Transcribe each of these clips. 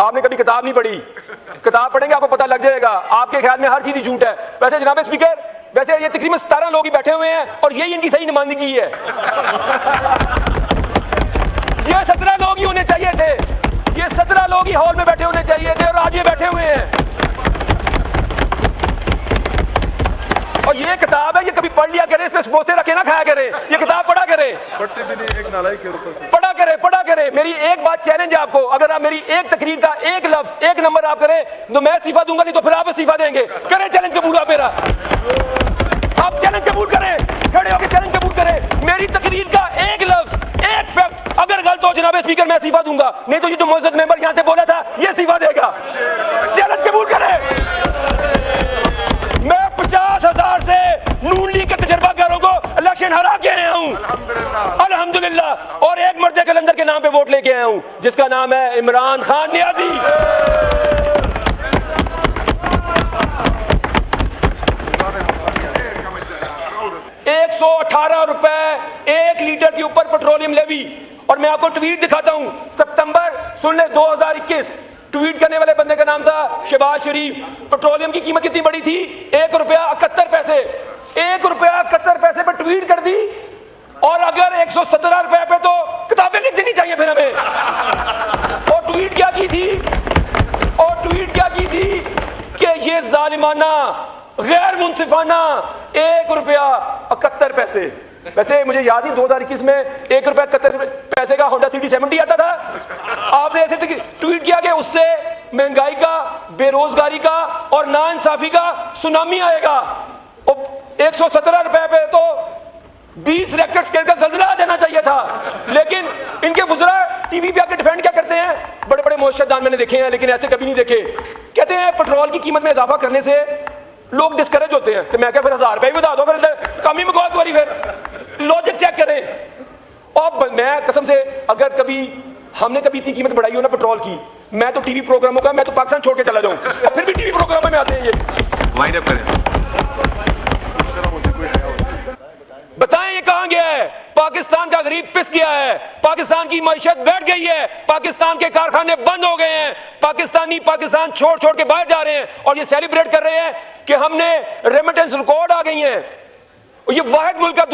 आपने कभी किताब नहीं पढ़ी, किताब पढ़ेंगे आपको पता लग जाएगा, आपके ख्याल में हर चीज ही झूठ है। वैसे जनाब स्पीकर, वैसे ये तकरीबन 17 लोग ही बैठे हुए हैं और यही इनकी सही नुमाइंदगी है। ये 17 लोग ही होने चाहिए थे, ये 17 लोग ही हॉल में बैठे होने चाहिए थे और आज ये बैठे हुए हैं। और ये किताब है, ये कभी पढ़ लिया करें, इसमें समोसे रखे ना खाया करें, ये किताब पढ़ा करें, पढ़ते भी नहीं, एक नालायक के ऊपर से पढ़ा करें। मेरी एक बात चैलेंज है आपको, अगर आप मेरी एक तकरीर का एक लफ्ज एक नंबर आप करें तो मैं इस्तीफा दूंगा, नहीं तो फिर आप इस्तीफा देंगे। करें चैलेंज कबूल आप मेरा, आप चैलेंज कबूल करें, खड़े होकर चैलेंज कबूल करें। मेरी तकरीर का एक लफ्ज एक फैक्ट अगर गलत हो जनाब स्पीकर मैं इस्तीफा दूंगा, नहीं तो ये जो मुअज़्ज़ज़ मेंबर यहां से बोला था ये इस्तीफा देगा। चैलेंज कबूल करें। मैं 50,000 से नून लीग के तजर्बाकारों को इलेक्शन हरा के आया हूं अल्हम्दुलिल्लाह, और एक मर्द कलंदर के नाम पे वोट लेके आया हूं जिसका नाम है इमरान खान नियाजी। 118 रुपए 1 लीटर के ऊपर पेट्रोलियम लेवी। और मैं आपको ट्वीट दिखाता हूं, सितंबर सुन ले 2021, ट्वीट करने वाले बंदे का नाम था शहबाज शरीफ। पेट्रोलियम की कीमत कितनी बड़ी थी? 1 रुपया 71 पैसे, 1 रुपया 71 पैसे पर ट्वीट कर दी। और अगर 117 रुपए पे तो किताबें लिख देनी चाहिए फिर हमें। और ट्वीट क्या की थी? कि ये जालिमाना गैर मुंसिफाना 1 रुपया 71 पैसे। वैसे मुझे याद ही 2021 में 1 रुपया 71 पैसे का होंडा सिटी 70 आता था। आपने ऐसे ट्वीट किया कि उससे महंगाई का, बेरोजगारी का और नाइंसाफी का सुनामी आएगा। और 117 रुपए पे तो 20 रेक्टर स्केल का ज़ल्ज़ला आ जाना चाहिए था। लेकिन इनके वुज़रा टीवी पे आके डिफेंड क्या करते हैं, बड़े बड़े मुअश्शदान मैंने देखे हैं लेकिन ऐसे कभी नहीं देखे। कहते हैं पेट्रोल की कीमत में इजाफा करने से लोग डिस्करेज होते हैं। तो मैं क्या फिर 1000 रुपए भी बता दो, फिर कम ही मंगवा दो, फिर लॉजिक चेक करें। और मैं कसम से अगर कभी हमने कभी इतनी कीमत बढ़ाई हो ना पेट्रोल की, मैं तो टीवी प्रोग्रामों का, मैं तो पाकिस्तान छोड़ के चला जाऊं। और फिर भी टीवी प्रोग्राम में आते हैं ये। वाइंड अप करें, बताएं ये कहां गया है? पाकिस्तान का गरीब पिस गया है, पाकिस्तान की मईशत बैठ गई है, पाकिस्तान के कारखाने बंद हो गए हैं, पाकिस्तानी पाकिस्तान छोड़ छोड़ के बाहर जा रहे हैं और ये सेलिब्रेट कर रहे हैं कि हमने रेमिटेंस रिकॉर्ड आ गई हैं। ये वाहिद मुल्क का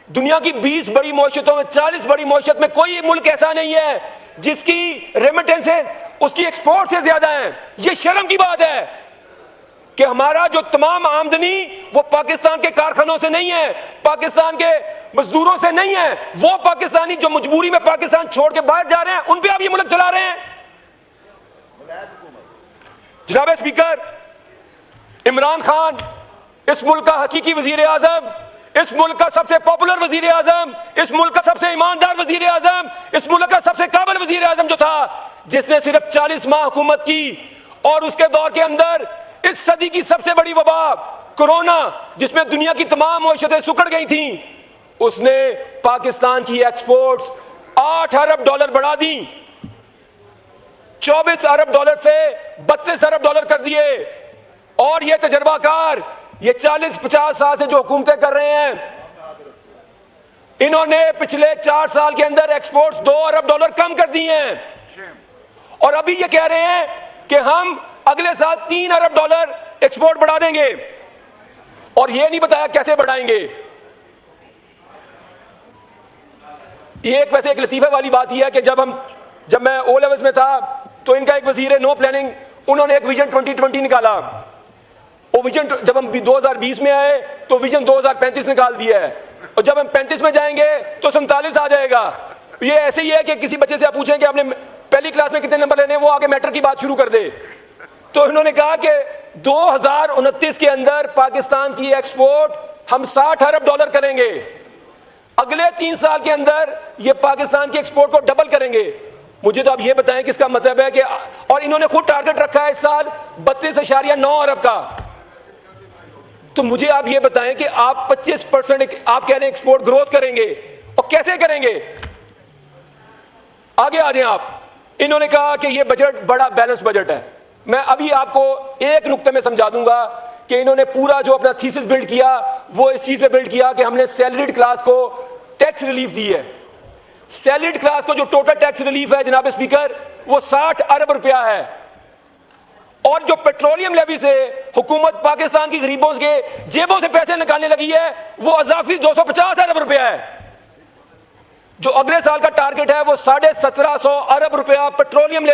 दुनिया की 20 बड़ी मईशतों में, 40 बड़ी मईशत में कोई मुल्क ऐसा नहीं है जिसकी रेमिटेंसेस उसकी एक्सपोर्ट से ज्यादा है। ये शर्म की बात है कि हमारा जो तमाम आमदनी वो पाकिस्तान के कारखानों से नहीं है, पाकिस्तान के मजदूरों से नहीं है, वो पाकिस्तानी जो मजबूरी में पाकिस्तान छोड़ के बाहर जा रहे हैं उन पे आप ये मुल्क चला रहे हैं। जनाब स्पीकर, इमरान खान इस मुल्क का हकीकी वजीर आजम, इस मुल्क का सबसे पॉपुलर वजीर आजम, इस मुल्क का सबसे ईमानदार वजीर आजम, इस मुल्क का सबसे काबिल वजीर आजम जो था, जिसने सिर्फ 40 माह हुकूमत की और उसके दौर के अंदर इस सदी की सबसे बड़ी वबा कोरोना, जिसमें दुनिया की तमाम मईशतें सुकड़ गई थी, उसने पाकिस्तान की एक्सपोर्ट्स 8 अरब डॉलर बढ़ा दी, 24 अरब डॉलर से 32 अरब डॉलर कर दिए। और ये तजर्बाकार, ये 40-50 साल से जो हुकूमतें कर रहे हैं, इन्होंने पिछले 4 साल के अंदर एक्सपोर्ट्स 2 अरब डॉलर कम कर दिए हैं। और अभी ये कह रहे हैं कि हम अगले साल 3 अरब डॉलर एक्सपोर्ट बढ़ा देंगे। और ये नहीं बताया कैसे बढ़ाएंगे। ये वैसे एक लतीफे वाली बात ही है कि जब मैं ओ लेवल्स में था तो इनका एक वजीर है नो प्लानिंग, उन्होंने एक विजन 2020 निकाला। वो विजन जब हम 2020 में आए तो विजन 2035 निकाल दिया है, और जब हम 35 में जाएंगे तो 47 आ जाएगा। ये ऐसे ही है कि किसी बच्चे से आप पूछें कि आपने पहली क्लास में कितने नंबर लेने, वो आगे मैटर की बात शुरू कर दे। तो इन्होंने कहा कि 2029 के अंदर पाकिस्तान की एक्सपोर्ट हम 60 अरब डॉलर करेंगे, अगले 3 साल के अंदर ये पाकिस्तान की एक्सपोर्ट को डबल करेंगे। मुझे तो आप ये बताएं कि इसका मतलब है कि, और इन्होंने खुद टारगेट रखा है इस साल 32.9 अरब का। तो मुझे आप ये बताएं कि आप 25% आप कह रहे हैं एक्सपोर्ट ग्रोथ करेंगे, और कैसे करेंगे? आगे आ जाएं आप। इन्होंने कहा कि ये बजट बड़ा बैलेंस बजट है। मैं अभी आपको एक नुक्ते में समझा दूंगा कि इन्होंने पूरा जो अपना थीसिस बिल्ड किया वो इस चीज पे बिल्ड किया कि हमने सैलरीड क्लास को टैक्स रिलीफ दी है। सैलरीड क्लास को जो टोटल टैक्स रिलीफ है जनाब स्पीकर वो 60 अरब रुपया है। और जो पेट्रोलियम लेवी से हुकूमत पाकिस्तान की गरीबों के जेबों से पैसे निकालने लगी है वो अजाफी 250 अरब रुपया है। जो अगले साल का टारगेट है वो 1750 अरब रुपया पेट्रोलियम